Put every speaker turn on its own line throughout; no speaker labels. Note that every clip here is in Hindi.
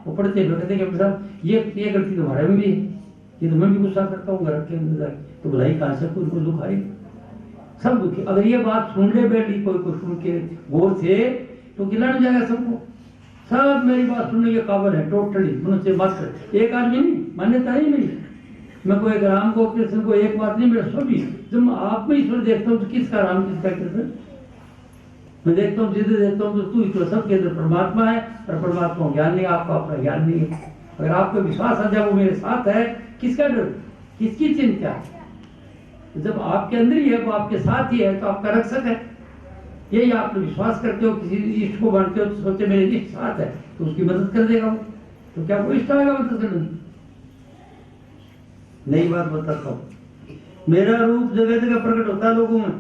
वो पढ़ते हैं, कहते हैं कि साहब ये गलती तुम्हारे में भी है, ये तो मैं भी गुस्सा करता हूँ घर के अंदर, तो भलाई कहाँ से कुछ दुख आए, सब दुखी। अगर ये बात सुन ले बैठी कोई कुछ सुन के गौर से तो गिला नहीं जाएगा सबको, सब मेरी बात सुनने के काबिल है टोटली, मनुष्य मात्र एक आदमी नहीं, मान्यता नहीं मेरी, मैं कोई राम को कृष्ण को एक बात नहीं, मेरा सभी। जब मैं आप में ईश्वर देखता हूँ तो किसका राम किसका कृष्ण, मैं देखता हूँ जिधर देखता हूँ तो तू ईश्वर सबके अंदर परमात्मा है, और परमात्मा ज्ञान नहीं, आपका अपना ज्ञान नहीं है। अगर आपको विश्वास आ जाए वो मेरे साथ है, किसका डर, किसकी चिंता, जब आपके अंदर ही है वो आपके साथ ही है तो आपका रक्षक है। यही आप विश्वास करते हो, किसी इष्ट को मानते हो तो सोचते मेरे इष्ट साथ है तो उसकी मदद कर देगा वो, तो क्या वो इष्ट आएगा मदद करने? नई बात बताता हूँ, मेरा रूप जगह जगह प्रकट होता है लोगों में,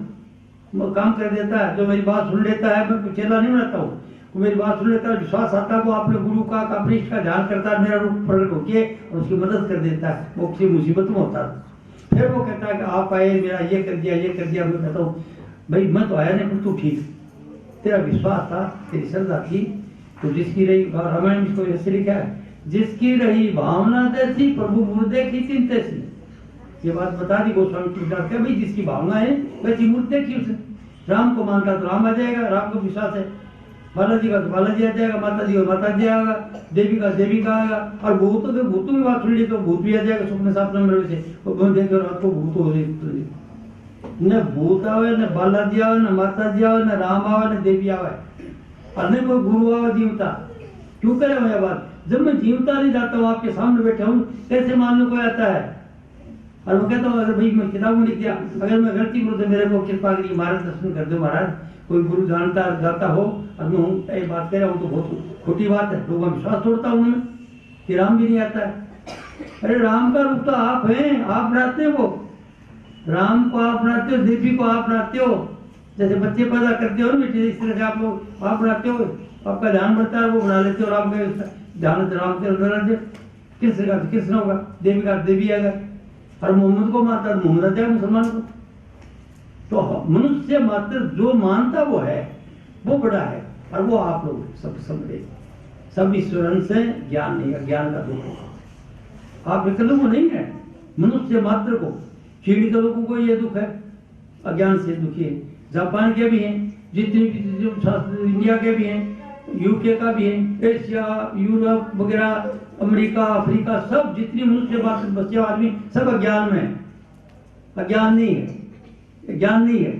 वो काम कर देता है, जो मेरी बात सुन लेता है, मैं कुछ चेला नहीं बनाता हूँ, वो मेरी बात सुन लेता है, विश्वास आता है, वो अपने गुरु का अपने इष्ट का ध्यान करता है, मेरा रूप प्रकट होके और उसकी मदद कर देता है, वो किसी मुसीबत में होता है। फिर वो कहता है कि आप आए, मेरा ये कर दिया ये कर दिया, मैं कहता हूँ भाई मैं तो आया नहीं पर तू ठीक, तेरा विश्वास था, तेरी श्रद्धा थी, तो जिसकी रही, रामायण में इसको ऐसे लिखा है, जिसकी रही भावना जैसी प्रभु मुर्दे की चिंता सी, ये बात बता दी गोस्वामी तुलसीदास का, भाई जिसकी भावना है वैसी मूर्ति देखी उसने, राम को मानता तो राम आ जाएगा, राम को विश्वास है, बालाजी का तो बालाजी आ जाएगा, माता जी का माता जी आएगा, देवी का देवी का आएगा, और भूतों के भूतों की बात सुन ली तो भूत भी आ जाएगा सुपने सपने में से, वो देखो रात को भूत हो रही, न भूत आवे न बालाजी आवे न माता जी आवे न राम आवे न देवी आवे, और न कोई गुरु आवे जीवता। क्यों करे मैं बात, जब मैं जीवता नहीं जाता हूँ आपके सामने बैठा हूँ, कैसे मानने को आता है? और मैं कहता हूँ अगर भाई मैं किताब में लिख दिया, अगर मैं गलती करूँ तो मेरे को कृपा करिए, महाराज दर्शन कर दो महाराज, कोई गुरु जानता जाता हो और मैं हूँ ये बात कह रहा हूँ तो बहुत खोटी बात है, लोगों का विश्वास तोड़ता हूँ मैं कि राम भी नहीं आता है। अरे राम का रूप तो आप हैं, आप बनाते हो, राम को आप बनाते हो, देवी को आप बनाते हो, जैसे बच्चे पैदा करते हो ना, इस तरह से आप लोग आप बनाते हो, आपका ध्यान बढ़ता है वो बना लेते हो, राम का ध्यान राम के अंदर, कृष्ण का कृष्ण होगा, देवी का देवी आएगा, और मोहम्मद को मानता है मोहम्मद आ जाएगा मुसलमान को। तो मनुष्य मात्र जो मानता वो है, वो बड़ा है, और वो आप लोग सब समझे, सब ईश्वरन से ज्ञान नहीं है, ज्ञान का दुख है, आप विकल्प को नहीं है, मनुष्य मात्र को, चिड़ी के लोगों को ये दुख है, अज्ञान से दुखी है, जापान के भी हैं, जितने भी इंडिया के भी हैं, यूके का भी है, एशिया यूरोप वगैरह अमेरिका अफ्रीका, सब जितनी मनुष्य मात्र बच्चे आदमी सब अज्ञान में है, अज्ञान नहीं है, ज्ञान नहीं है।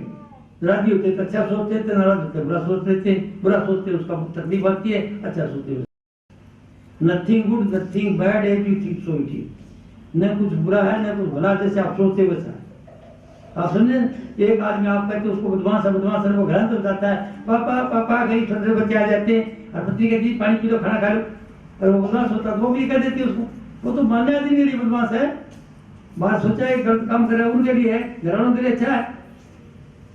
राजी होते तो अच्छा सोचते थे, नाराज होते बुरा सोचते थे, बुरा सोचते उसका तकलीफ आती है, अच्छा सोचते nothing good nothing bad as you think so it is, न कुछ बुरा है न कुछ भला, जैसे आप सोचते वैसा है। आप समझे, एक आदमी आप कहते उसको बदमाश है, बदमाश है, वो घर तो जाता है, पापा पापा, कहीं छोटे बच्चे आ जाते हैं और पत्नी कहती पानी पी लो खाना खा लो, और वो बदमाश होता है तो वो भी कह देती है उसको, वो तो मानने आदमी के लिए बदमाश है, बाहर सोचा है गलत काम करे उनके लिए है, घरों के लिए अच्छा है,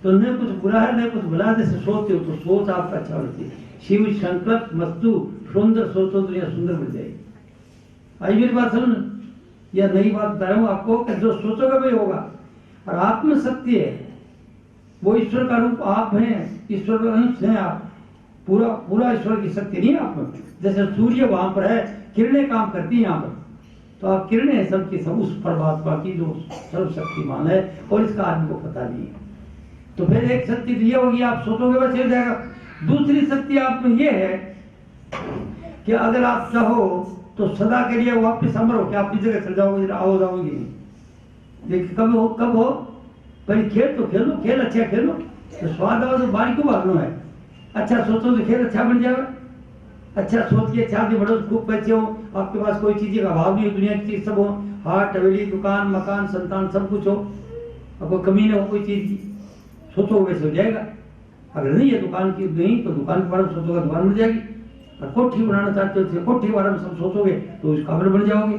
तो न कुछ बुरा है न कुछ भला, जैसे सोचते हो तो सोच आपका अच्छा होती है, शिव संकल्प मस्तु सुंदर सोचो दुनिया सुंदर बन जाएगी। आई मेरी बात समझ, यह नई बात बता रहा हूँ आपको कि जो सोचोगे वही होगा, और आत्म शक्ति है, वो ईश्वर का रूप आप हैं, ईश्वर का अंश हैं आप, पूरा पूरा ईश्वर की शक्ति नहीं है आप में, जैसे सूर्य वहां पर है, किरणें काम करती हैं यहाँ पर, तो आप किरणें हैं सबकी सब उस परमात्मा की जो सर्वशक्तिमान है, और इसका आदमी को पता नहीं है। तो फिर एक शक्ति तो ये होगी आप सोचोगे वैसे हो जाएगा, दूसरी शक्ति आप में ये है कि अगर आप चाहो तो सदा के लिए वापिस अमर हो, क्या अपनी जगह चल जाओगे, आओ जाओगे नहीं, देखिए कब हो पहले खेल तो खेलो, खेल अच्छा खेलो, तो स्वाद आओ तो बारी को भागनो है, अच्छा सोचो तो खेल अच्छा बन जाएगा, अच्छा सोच के अच्छा आगे बढ़ो, खूब पैसे हो, आपके पास कोई चीज का अभाव नहीं हो, दुनिया की चीज सब हो, हाट हवेली दुकान मकान संतान सब कुछ हो, आपको कमी न हो कोई चीज की, सोचो वैसे हो जाएगा। अगर नहीं है दुकान की नहीं तो दुकान के बारे में सोचोगे दुकान मिल जाएगी, और कोठी बनाना चाहते हो कोठी के बारे में सब सोचोगे तो उस काबिल बन जाओगे,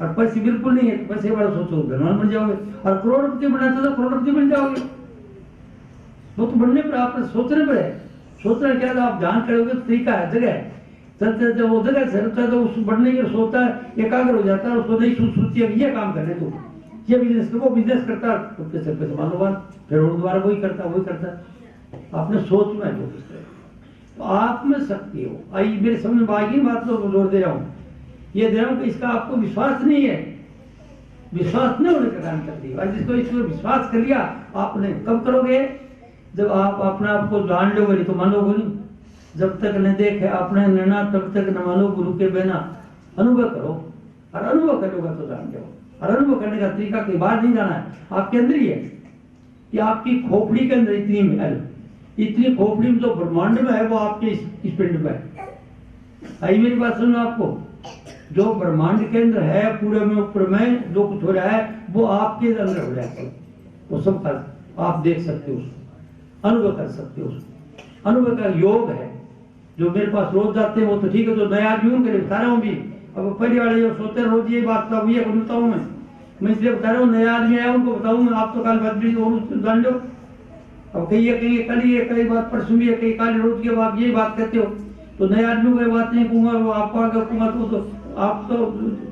और पैसे बिल्कुल नहीं है तो पैसे वाला सोचो धनवान बन जाओगे, और करोड़पति बनना चाहते हो करोड़पति बन जाओगे। वो तो बनने पर आप सोचने पर है, सोचना क्या आप ध्यान करोगे तो तरीका है, जगह है, चलते जब वो जगह चलता है तो उस बढ़ने के सोचता है, एकाग्र हो जाता है, उसको नहीं सोचती है ये काम करने तो ये बिजनेस वो बिजनेस करता है, तो पैसे मानो बात, फिर और दोबारा वही करता है, आपने सोच में फोकस करें, तो आप में शक्ति हो। आई मेरे समझ में बाकी बात को जोड़ दे रहा हूँ, ये दे रहा हूँ कि इसका आपको विश्वास नहीं है, विश्वास नहीं होने के कारण तकलीफ। और जिसको इसको विश्वास कर लिया आपने, कब करोगे? जब आप अपने आप को जान लोगे, नहीं तो मानोगे नहीं। जब तक न देखे अपने निर्णय तब तक न मानो, गुरु के बिना अनुभव करो, और अनुभव करोगा तो जान जाओ। और अनुभव करने का तरीका कहीं बाहर नहीं जाना है, आपके अंदर ही है। कि आपकी खोपड़ी के अंदर इतनी महल, इतनी खोपड़ी में जो ब्रह्मांड में है वो आपके इस पिंड में है। आई मेरी बात सुनो, आपको जो ब्रह्मांड के अंदर है, पूरे में ऊपर में जो कुछ हो रहा है वो आपके अंदर हो रहा है, वो सब आप देख सकते हो, अनुभव कर सकते हो। अनुभव का योग है। जो मेरे पास रोज जाते हैं वो तो ठीक है, जो नया आदमी उनके लिए बता रहा हूँ भी। अब पहले वाले जो सोते हैं रोज ये बात का ये बताऊँ मैं इसलिए बता रहा हूँ, नया आदमी आया उनको बताऊँ, आप तो कल बदली और जान लो। अब कहीं कल ये कई बात परसों भी है, कहीं कल रोज के बाद यही बात कहते हो, तो नए आदमी को बात नहीं कहूँगा, वो आपको आगे कहूँगा तो आप तो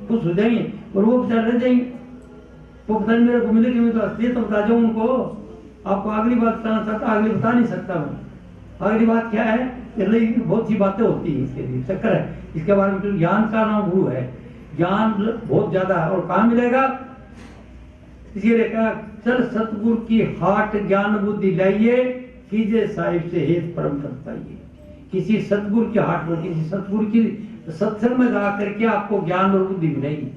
खुश हो जाएंगे और वो बेचारे रह जाएंगे। वो पता नहीं मेरे को मिलेगी, मैं तो असलियत तो बता जाऊँ उनको। आपको अगली बात बताना चाहता, अगली बता नहीं सकता मैं। अगली बात क्या है, बहुत सी बातें होती है, इसके लिए चक्कर है। इसके बारे में ज्ञान का नाम गुरु है, ज्ञान बहुत ज्यादा है। और कहाँ मिलेगा? इसलिए कहा, चल सतगुरु की हाट ज्ञान बुद्धि लाइए, कीजिए साहिब से हेत परम तक पाइए। किसी सतगुरु की हाट में, किसी सतगुरु की सत्संग में जा करके आपको ज्ञान और बुद्धि मिलेगी।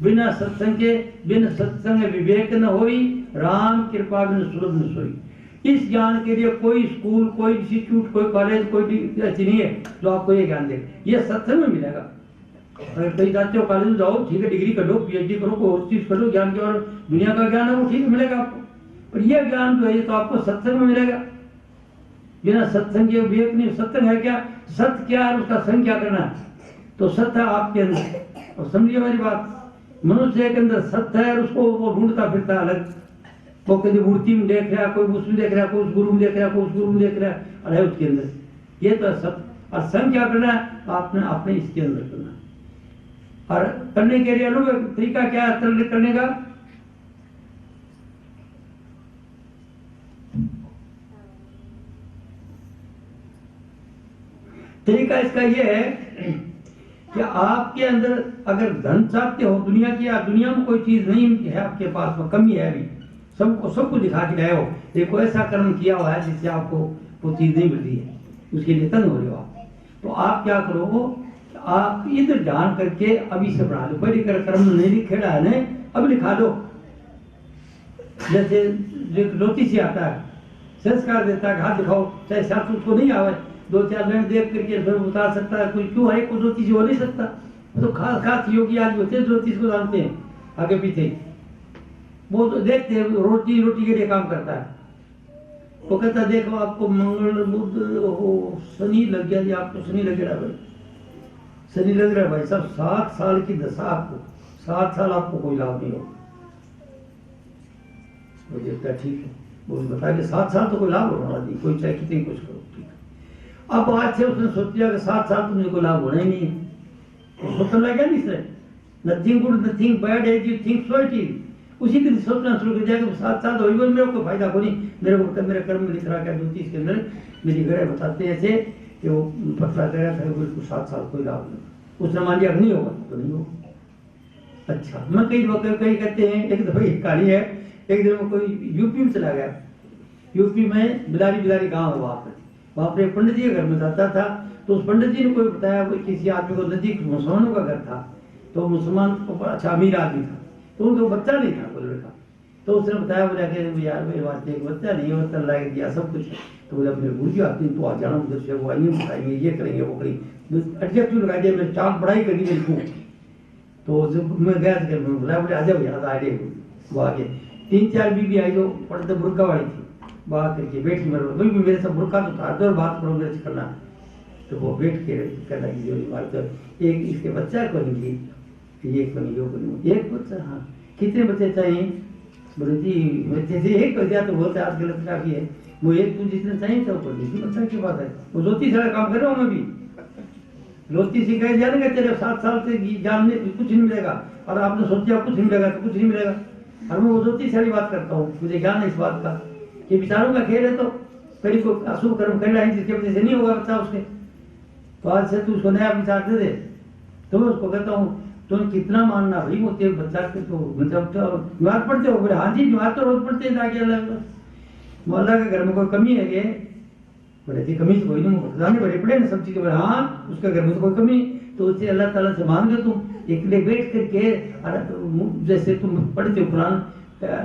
बिना सत्संग के, बिन सत्संग विवेक न होई, राम कृपा बिन सुलभ न सोई। इस ज्ञान के लिए कोई स्कूल, कोई इंस्टीट्यूट, कोई कॉलेज, कोई ऐसी नहीं है जो आपको ये ज्ञान दे। ये सत्संग में मिलेगा। अगर कहीं जाते हो कॉलेज में जाओ, ठीक है, डिग्री कर लो, पीएचडी करो, कोई और चीज कर लो, ज्ञान की और दुनिया का ज्ञान है वो ठीक मिलेगा आपको, पर यह ज्ञान जो है तो आपको सत्संग में मिलेगा। बिना सत्संग के विवेक नहीं। सत्संग है क्या? सत्य क्या है, उसका संग क्या करना है? तो सत्य है आपके अंदर। और समझिए मेरी बात, मनुष्य के अंदर सत्य है और उसको वो ढूंढता फिरता है अलग। वो कभी मूर्ति में देख रहा है, कोई उसमें देख रहा है, कोई उस गुरु में देख रहा है, कोई उस गुरु में देख रहा है, और है उसके अंदर। ये तो सत्य। और संग क्या करना है? आपने अपने इसके अंदर करना है। और करने के लिए अनुभव तरीका क्या है करने का? तरीका इसका यह है कि आपके अंदर अगर धन चाहते हो, दुनिया की, या दुनिया में कोई चीज नहीं है आपके पास में, कमी है अभी, सबको दिखा के रहे हो, देखो ऐसा कर्म किया हुआ है जिससे आपको वो चीज नहीं मिल रही है, उसके लिए तंग हो रहे हो आप। तो आप क्या करो, आप इधर ध्यान करके अभी से बना लो। पहले कर्म नहीं लिखेड़ा है ना, अब लिखा दो। जैसे ज्योतिषी आता है, संस्कार देता है, हाथ दिखाओ, चाहे शास्त्र उसको नहीं आवे, 2-4 मिनट देख करके फिर बता सकता है। कोई क्यों है, कोई ज्योतिषी हो नहीं सकता। तो खास योगी आदमी होते हैं, ज्योतिष को जानते हैं आगे पीछे, वो तो देखते हैं, रोटी के लिए काम करता है। वो कहता है देखो आपको मंगल बुध शनि लग गया जी, आपको शनि लग रहा है भाई, शनि लग रहा है भाई साहब, 7 साल की दशा आपको, 7 साल आपको कोई लाभ नहीं होगा। वो देखता ठीक है, वो बता के 7 साल तो कोई लाभ होना नहीं, कोई चाहे कितनी कुछ करो, ठीक है। अब आज से उसने सोच लिया कि 7 साल तुमने कोई लाभ होना ही नहीं है, तो सोचने लगा नहीं sir, nothing good nothing bad as you think so it is. उसी दिन सोचना शुरू कर दिया कि 7 साल हो गए, मेरे को फायदा को नहीं, मेरे को मेरे कर्म में लिख रहा क्या ज्योतिष के अंदर मेरी ग्रह बताते हैं ऐसे कि वो पता कर रहा था बिल्कुल 7 साल कोई लाभ नहीं। उसने मान लिया नहीं होगा तो नहीं होगा। अच्छा, मैं कई कहते हैं, एक दफा एक कहानी है, एक दिन में कोई यूपी में चला गया, यूपी में बिलारी गाँव है, वहाँ पर एक पंडित जी के घर में जाता था। तो उस पंडित जी ने कोई बताया किसी आदमी को, नजदीक मुसलमानों का घर था, तो मुसलमान अच्छा अमीर आदमी था, तो उनको बच्चा नहीं था कोई लड़का। तो उसने बताया, बोला कि यार मेरे वास्ते एक बच्चा नहीं है, बच्चा ला दिया सब कुछ। तो बोला मेरे गुरु जी आते हैं, तो आ जाना उधर से, वो आइए बताएंगे, ये करेंगे वो करेंगे, एडजस्ट लगा दिया, मेरे चाल पढ़ाई करी मेरे को। तो जब मैं गया तो बोला, बोले आ जाओ यार, आ गए वो आगे। 3-4 बीबी आई जो पढ़ते बुरका वाली थी, बात करके बैठी, मेरे से बुरका तो था, और बात करो मेरे से करना। तो वो बैठ के कहना की एक इसके बच्चा को नहीं, एक बनी वो बनी, एक बच्चा, हाँ कितने बच्चे चाहिए? बोले जी बच्चे से एक बच्चा, तो बोलते आज गलत काफी है, वो एक तुम जितने चाहिए तो बोल दीजिए, बच्चा की बात है। वो ज्योतिष वाला काम कर रहा हूँ मैं भी, ज्योतिष सिखाए जानेंगे, तेरे 7 साल से जानने कुछ नहीं मिलेगा, और आपने सोचा कुछ नहीं मिलेगा तो कुछ नहीं मिलेगा। और मैं वो ज्योतिष वाली बात करता हूँ, मुझे ज्ञान है इस बात का कि विचारों का खेल है, तो कभी कोई अशुभ कर्म कर रहा है जिसके वजह से नहीं होगा बच्चा उसके, तो आज से तू उसको नया विचार दे दे। तो मैं उसको कहता हूँ तुम कितना मानना भाई, वो तेरे बच्चा के तो मतलब नमाज पढ़ते हो? बोले हाँ जी नमाज तो रोज पढ़ते हैं जाके अल्लाह अल्लाह के घर में कोई कमी है ये? बोले जी कमी तो कोई नहीं, बताने बड़े पड़े ना सब चीजें। बोले हाँ उसके घर में तो कोई कमी, तो उससे अल्लाह ताला से मांग लो तुम एक बैठ करके, जैसे तुम पढ़ते हो कुरान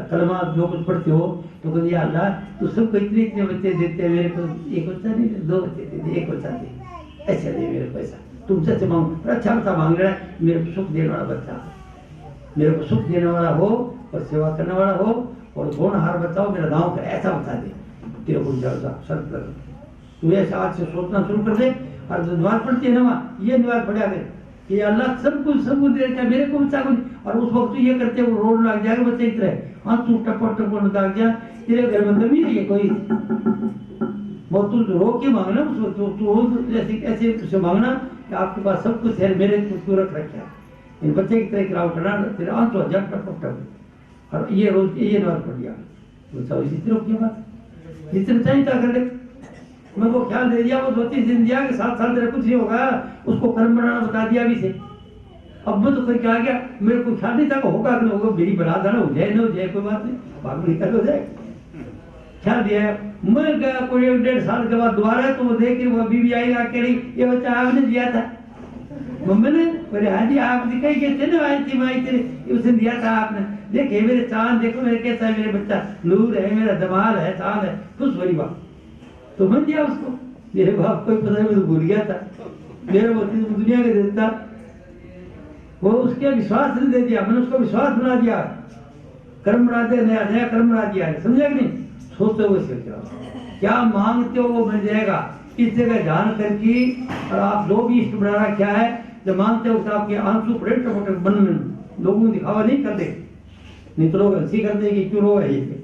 कलमा जो कुछ पढ़ते हो, तो कहते अल्लाह तो सबको इतने इतने बच्चे देते हैं, मेरे को एक बच्चा नहीं, दो बच्चे दे, एक बच्चा दे, ऐसा दे मेरे को ऐसा, तुमसे से मांग अच्छा बच्चा मांग रहा है, मेरे को सुख देने वाला बच्चा, मेरे को सुख देने वाला हो और सेवा करने वाला हो और होनहार बच्चा हो, मेरा गाँव का ऐसा बता दे, तेरे को शर्त कर। तू ऐसा आज से सोचना शुरू कर दे, और जो नमाज पढ़ती है ना ये नमाज पढ़ा दे कि अल्लाह सब कुछ देता है, मेरे को बच्चा कुछ, और उस वक्त ये करते वो रोड लग जाएगा बच्चे की तरह, हाँ तू टपट टपट लग जा, तेरे घर में कमी नहीं है कोई, वो तू रो के मांगना उसको, तू जैसे ऐसे उसे मांगना कि आपके पास सब कुछ है, मेरे को रख रखा, इन बच्चे की तरह गिराव करना, तेरे आंसू आ जाए टपट टप, और ये रोज ये नमाज पढ़ दिया बच्चा, इसी तरह की बात जितने चाहिए था कर ले। मैं वो ख्याल दे दिया, वो सोची जिंदगी के 7 साल तेरा कुछ नहीं होगा, उसको कर्म बनाना बता दिया अभी से। अब मैं तो करके आ गया, मेरे को ख्याल नहीं था होगा कि नहीं होगा, मेरी बरादा ना हो जाए ना हो जाए कोई बात नहीं, भाग निकल हो जाए, ख्याल दिया। मैं गया कोई 1.5 साल के बाद दोबारा, तो वो देख वो बीवी आई आके रही, ये बच्चा आपने दिया था मम्मी ने? बोले हाँ जी आप दिखाई गए थे ना, आई थी माई तेरे, उसे दिया था आपने, देखे मेरे चांद देखो मेरे कैसा है, मेरे बच्चा नूर है, मेरा दमाल है, चांद है, खुश भरी बात, तो मैं दिया उसको। मेरे बाप को पता नहीं, तो भूल गया था, मेरा वो दुनिया के देता, वो उसके विश्वास नहीं दे दिया, मैंने उसको विश्वास बना दिया, कर्म बना दिया, नया नया कर्म बना दिया, समझा कि नहीं? सोचते हुए क्या मांगते हो वो मिल जाएगा, इस जगह जान करके। और आप जो भी इष्ट बना क्या है, जब मांगते हो तो आपके आंसू पड़े टपट बन में, लोगों को दिखावा नहीं कर दे, नहीं तो लोग हंसी कर देंगे क्यों रो है ये,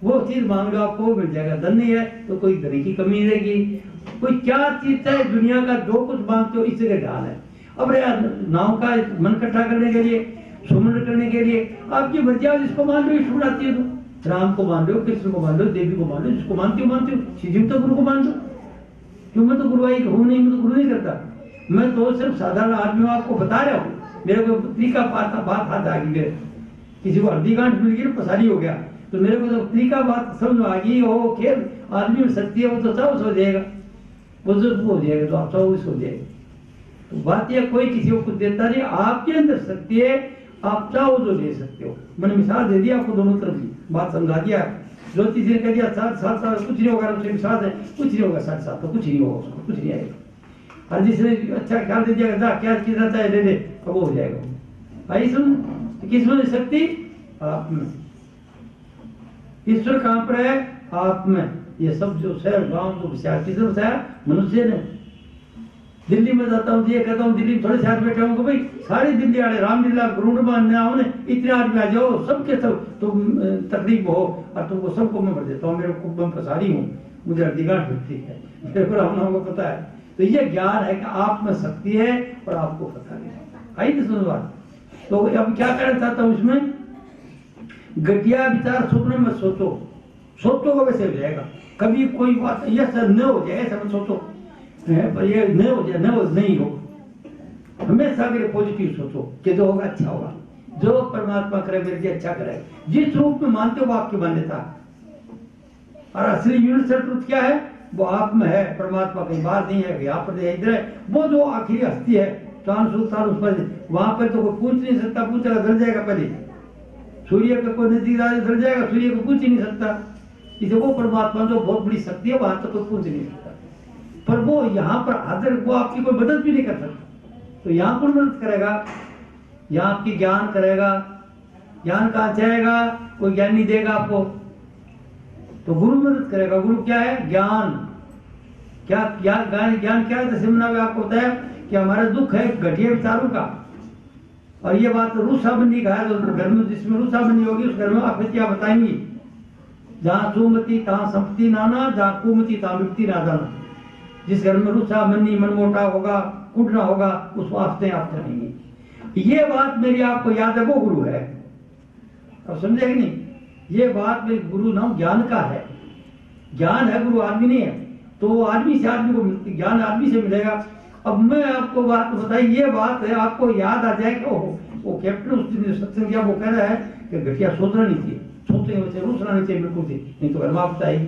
वो चीज मांग लो आपको मिल जाएगा। धन नहीं है तो कोई धन की कमी नहीं रहेगी, कोई क्या चीज है दुनिया का, जो कुछ मांगते हो इस जगह ध्यान है। अब नाव का मन इकट्ठा करने के लिए, सुमरण करने के लिए आपकी मर्जी, आप जिसको मान लो इष्ट बनाती है, तो राम को मान लो, कृष्ण को मान लो, देवी को मान लो, जिसको मानती हो, शिव तो गुरु को मान लो, क्यों? मैं तो गुरुवाई हूँ नहीं, मैं तो गुरु नहीं करता, मैं तो सिर्फ साधारण आदमी हूँ, आपको बता रहा हूँ। मेरे को तरीका बात हाथ आ गई, मेरे किसी को हल्दी गांठ मिल गई, पसारी हो गया, तो मेरे को तो तरीका बात समझ में आ गई, हो खेल आदमी में शक्ति है, वो तो सब हो जाएगा, बुजुर्ग हो जाएगा तो आप सब हो जाएगा। तो बात यह कोई किसी को कुछ देता नहीं, आपके अंदर शक्ति है, आप चाहो तो ले सकते हो। मैंने मिसाल दे दिया आपको, दोनों तरफ की बात समझा दिया। जो चीजें कह दिया 7 कुछ नहीं होगा, उससे विश्वास है कुछ नहीं होगा, 7 तो कुछ नहीं होगा, उसको कुछ नहीं आएगा। और जिसने अच्छा ख्याल दे दिया क्या चीज रहता है ले ले, तो वो हो जाएगा। आई सुन, किसमें शक्ति? आप में। ईश्वर कहाँ पर है? आप में। ये सब जो शहर गांव को किसने बताया? मनुष्य ने। दिल्ली में जाता हूँ, ये कहता हूँ दिल्ली में थोड़े साथ बैठे होंगे, भाई सारी दिल्ली वाले रामलीला ग्रुंड मानने आओ ने, इतने आदमी आ जाओ, सबके सब तुम तकलीफ हो और तुमको सबको मैं भर देता हूँ, मेरे को मैं प्रसारी हूँ, मुझे हड्डीगांठ मिलती है, मेरे को राम नाम को पता है। तो ये ज्ञान है कि आप में शक्ति है और आपको पता नहीं। आई नहीं सुनो बात। तो अब क्या करना चाहता हूँ इसमें, घटिया विचार स्वप्न में सोचो, सोचो को वैसे हो जाएगा। कभी कोई बात ये सर न हो जाए ऐसा मत सोचो, पर ये न हो जाए, नहीं हो, हमेशा के लिए पॉजिटिव सोचो कि जो होगा अच्छा होगा, जो परमात्मा करे मेरे लिए अच्छा करे। जिस रूप में मानते हो आपकी मान्यता, और असली यूनिवर्सल ट्रुथ क्या है? वो आप में है, परमात्मा कहीं बाहर नहीं है, यहाँ पर इधर है। वो जो आखिरी हस्ती है चांद सुल्तान, उस पर वहां पर तो कोई पूछ नहीं सकता, पूछेगा डर जाएगा। पहले सूर्य का कोई नजदीक डर जाएगा, सूर्य को पूछ ही नहीं सकता। इसे वो परमात्मा जो बहुत बड़ी शक्ति है, वहां तक कोई पूछ नहीं सकता, पर वो यहाँ पर हाजिर, वो आपकी कोई मदद भी नहीं कर सकता। तो यहाँ कौन मदद करेगा? यहाँ आपकी ज्ञान करेगा। ज्ञान कहाँ से आएगा? कोई ज्ञान नहीं देगा आपको, तो गुरु मदद करेगा। गुरु क्या है? ज्ञान। क्या ज्ञान क्या है? जैसे मैंने आपको बताया कि हमारा दुख है घटिया विचारों का, और ये बात रूसाबंदी का है। तो घर में जिसमें रूसाबंदी होगी उस घर में आपत्तियां बताएंगी। जहाँ सुमति तहाँ संपत्ति नाना, जहाँ कुमति तहाँ विपत्ति ना जाना। जिस घर में रूसाबंदी, मनमोटा होगा, कूटना होगा, उस वास्ते आप करेंगे। ये बात मेरी आपको याद है, वो गुरु है। अब समझे कि नहीं? ये बात मेरे गुरु नाम ज्ञान का है। ज्ञान है, गुरु आदमी नहीं है। तो वो आदमी से आदमी को ज्ञान आदमी से मिलेगा। अब मैं आपको बात बताई, ये बात है आपको याद आ जाए कि वो कैप्टन उस दिन सत्संग किया, वो कह रहा है कि घटिया सोचना नहीं चाहिए, सोचने वैसे रूसना नहीं चाहिए बिल्कुल से, नहीं तो घर माफ आएगी,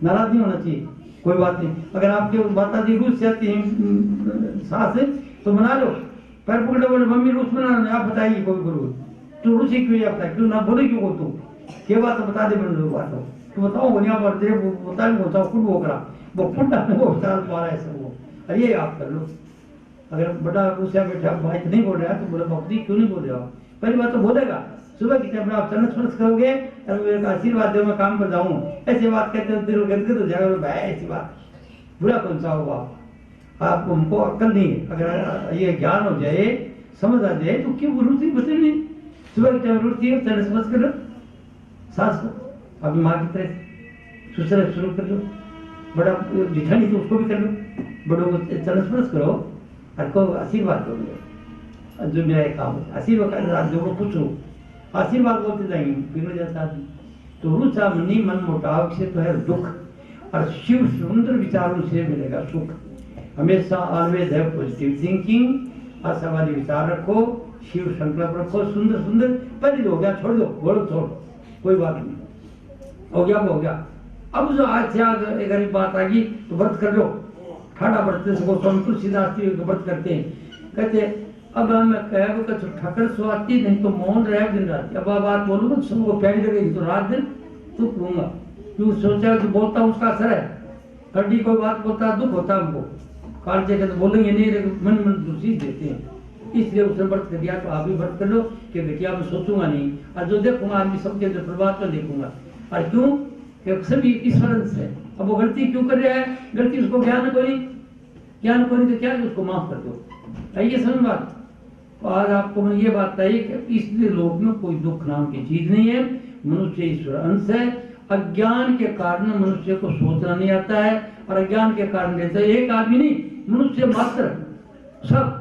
नाराज नहीं होना चाहिए, कोई बात नहीं। अगर आपके माता जी रूस से आती है सास है तो मना लो, पैर पकड़े बोले मम्मी रूस मना, आप बताइए कोई गुरु तू रूसी क्यों या क्यों ना बोले क्यों को तू क्या बात बता दे बन बात हो तो बताओ बोलिया पर दे बता बताओ खुद वो करा वो फुटा वो चाल पा रहा है सब वो, अरे आप कर लो। अगर बड़ा रूसिया बैठा भाई नहीं बोल रहा है तो बोले बापू क्यों नहीं बोल रहे हो, पहली बात तो बोलेगा सुबह की टाइम आप चरण स्पर्श करोगे और मेरे का आशीर्वाद दो मैं काम पर जाऊं, ऐसी बात कहते हो दिल गदगद हो जाएगा भाई, ऐसी बात बुरा कौन सा होगा। आपको हमको अक्ल नहीं है, अगर ये ज्ञान हो जाए समझ आ जाए तो क्यों रूसी बचे नहीं। सुबह की टाइम रूसी है चरण स्पर्श कर लो, सास को अपनी माँ की तरह सुसर शुरू कर लो, बड़ा जिठानी तो उसको भी कर लो, बड़ों को चरण स्पर्श करो और को आशीर्वाद दो, जो मेरा काम है आशीर्वाद जो खुश हो आशीर्वाद बोलते जाएंगे फिर जाता आदमी। तो रूसा मनी मन मोटाव से तो है दुख, और शिव सुंदर विचारों से मिलेगा सुख। हमेशा ऑलवेज है पॉजिटिव थिंकिंग, आशावादी विचार रखो, शिव संकल्प रखो, सुंदर सुंदर पहले हो गया छोड़ दो, बोलो छोड़ कोई बात नहीं, हो गया वो हो गया। अब जो आज से आज एक बात आ गई तो व्रत कर लो, ठाड़ा व्रत से तुलसीदास जी व्रत करते हैं, कहते अब मैं कह ठकर सुहाती नहीं तो मौन रहे दिन रात। अब बात बोलूंगा तो सबको प्यारी लगेगी तो रात दिन दुख लूंगा, क्यों सोचा जो बोलता हूँ उसका असर है, कभी कोई बात बोलता दुख होता है हमको, कालचे के तो बोलेंगे नहीं मन मन दूसरी देते हैं, इसलिए उसने व्रत कर दिया। तो आप भी व्रत कर लो कि घटिया में सोचूंगा नहीं, और जो देखूंगा आदमी सबके जो प्रभाव में देखूंगा, और क्यों कि सभी ईश्वर से। अब वो गलती क्यों कर रहा है, गलती उसको ज्ञान को नहीं तो क्या उसको माफ कर दो, आइए समझ बात। तो आज आपको मैं ये बात बताइए कि इस लोक में कोई दुख नाम की चीज नहीं है, मनुष्य ईश्वर अंश है। अज्ञान के कारण मनुष्य को सोचना नहीं आता है, और अज्ञान के कारण जैसे एक आदमी नहीं मनुष्य मात्र सब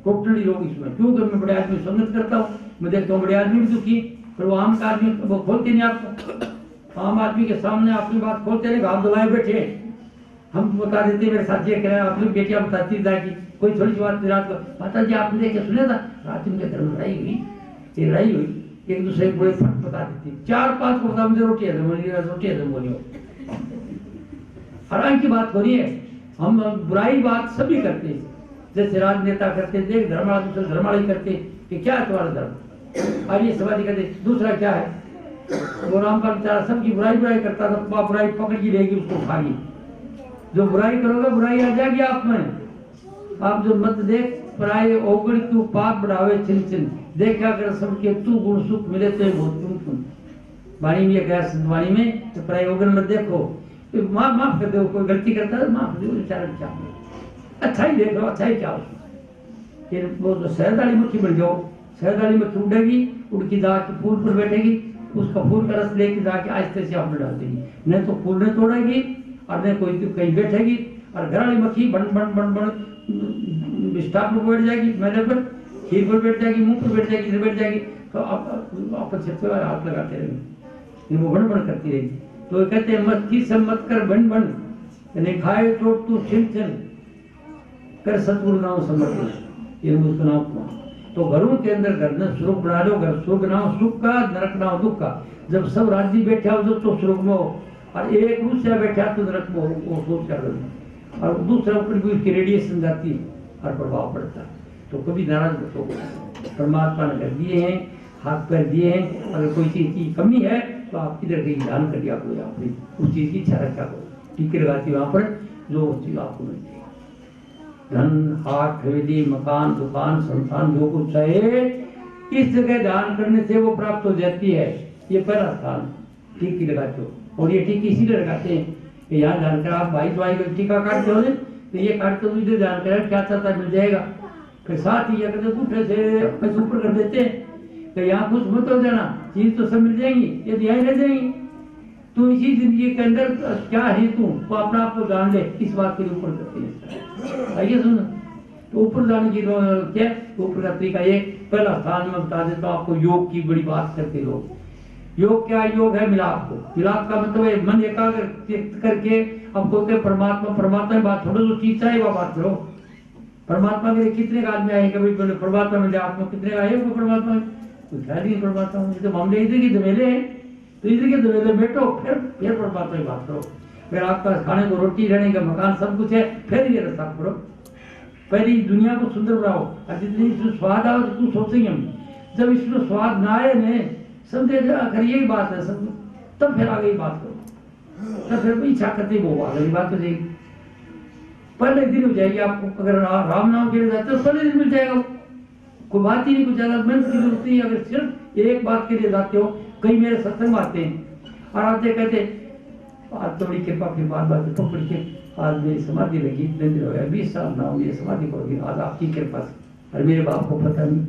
टोटली लोग इसमें, क्योंकि मैं बड़े आदमी संगत करता हूँ, मैं देखता हूँ बड़े आदमी भी दुखी, पर वो आम का आदमी वो खोलते नहीं आपको, आम आदमी के सामने अपनी बात खोलते नहीं, आप दबाए बैठे हम बता देते मेरे साथी अपनी बेटियां बताती जाएगी, कोई थोड़ी सी बात रात को माता जी आपने देखे सुना था रात में घर में लड़ाई हुई, ये लड़ाई हुई, एक दूसरे को बड़े फट बता देती, 4-5 को बता मुझे रोटी है बोलियो हराम की बात हो रही है। हम बुराई बात सभी करते हैं, जैसे राजनेता करते देख धर्माला दूसरे धर्माला करते कि क्या है तुम्हारा धर्म, और ये समाधि करते दूसरा क्या है। वो राम का बेचारा सबकी बुराई करता था, बुराई पकड़ की रहेगी उसको खागी, जो बुराई करोगे बुराई आ जाएगी आप में। आप जो मत देख पराये ओगड़ क्यों पाप बढ़ावे छिन छिन, देख क्या कर सबके तू गुण सुख मिले तो बहुत तुम वाणी में गया संतवाणी में, तो पराये ओगड़ मत देखो, माफ कर दो, कोई गलती करता है माफ कर दो बेचारा, क्या अच्छा ही देख लो, अच्छा ही क्या फिर वो जो शहरदारी मक्खी बन जाओ, शहरदारी मक्खी उड़ेगी, उड़ के जाके फूल पर बैठेगी, उसका फूल का रस लेके जाके आहिस्ते से आप डाल देगी, नहीं तो फूल नहीं तोड़ेगी और नहीं कोई तो कहीं बैठेगी, और घर वाली मक्खी बन बन बन बन स्टाफ पर बैठ जाएगी, मेरे पर खीर पर बैठ जाएगी, मुंह पर बैठ जाएगी, इधर बैठ जाएगी, तो आप छत पर हाथ लगाते रहेंगे, वो बन बन करती रहेगी। तो कहते हैं मक्खी से मत कर बन बन, नहीं खाए तो तू छिन छिन कर सतगुरु नाम समर्पण, ये उसका नाम। तो घरों के अंदर घर में सुख बना लो, घर स्वर्ग नाम सुख का, नरक नाम दुख का। जब सब राज्य बैठा हो तो स्वर्ग में हो, और एक दूसरा बैठा तो नरक में हो, वो सोच कर, और दूसरा ऊपर भी उसकी रेडिएशन जाती है और प्रभाव पड़ता है। तो कभी नाराज मत हो, परमात्मा ने कर दिए हैं, हाथ पैर दिए हैं, अगर कोई चीज की कमी है तो आप किधर कहीं ध्यान कर दिया करो, आपने उस चीज की इच्छा रखा करो, टीके लगाती वहां पर जो चीज आपको मिलती है, धन हाथ हवेली मकान दुकान संतान जो कुछ है, इस जगह दान करने से वो प्राप्त हो जाती है। ये पहला स्थान टीकी लगाते हो, और ये टीकी इसीलिए लगाते हैं कि यहाँ जानकर आप भाई दवाई का टीका काटते हो तो ये काटते हो इधर जानकर क्या चाहता है मिल जाएगा, फिर साथ ही अगर दूसरे से पैसे ऊपर कर देते हैं कि यहाँ कुछ मत हो जाना, चीज तो सब मिल जाएंगी, ये ध्यान रह जाएंगी। तो इसी जिंदगी के अंदर क्या है तू, तो अपना आप को जान ले, इस बात के ऊपर करते हैं। आइए सुनो, तो ऊपर जाने की क्या ऊपर का तरीका, एक पहला स्थान में बता देता हूँ आपको, योग की बड़ी बात करते लोग। योग क्या है? योग है मिलाप को। मिलाप का मतलब है मन एकाग्र करके अब कोई परमात्मा परमात्मा की बात छोड़ो, जो चीज चाहे वह बात करो। परमात्मा के लिए कितने आदमी आए, कभी परमात्मा मिले आप में कितने आए वो परमात्मा कोई ख्याल नहीं परमात्मा में। तो मामले इधर की धमेले हैं, तो इधर के धमेले बैठो, फिर परमात्मा की बात करो। फिर आपका खाने को रोटी, रहने का मकान सब कुछ है, फिर ये रास्ता करो। पहले दुनिया को सुंदर बनाओ, और जितनी इसमें स्वाद आओ तो सोचेंगे हम। जब इसमें स्वाद ना आए ने समझे अगर यही बात है सब, तब फिर आगे बात करो, तब फिर इच्छा करते वो आगे बात हो जाएगी। पहले दिन हो जाएगी आपको। अगर राम नाम के लिए जाते हो पहले दिन मिल जाएगा, कोई बात ही नहीं, कुछ ज्यादा मेहनत की जरूरत नहीं। अगर सिर्फ एक बात के लिए जाते हो, कई मेरे सत्संग आते हैं और आते कहते आज तो बड़ी कृपा, फिर बात तो पढ़ के आज मेरी समाधि लगी, इतने दिन हो गया 20 साल ना हो, ये समाधि पड़ोगी आज आपकी कृपा से, और मेरे बाप को पता नहीं।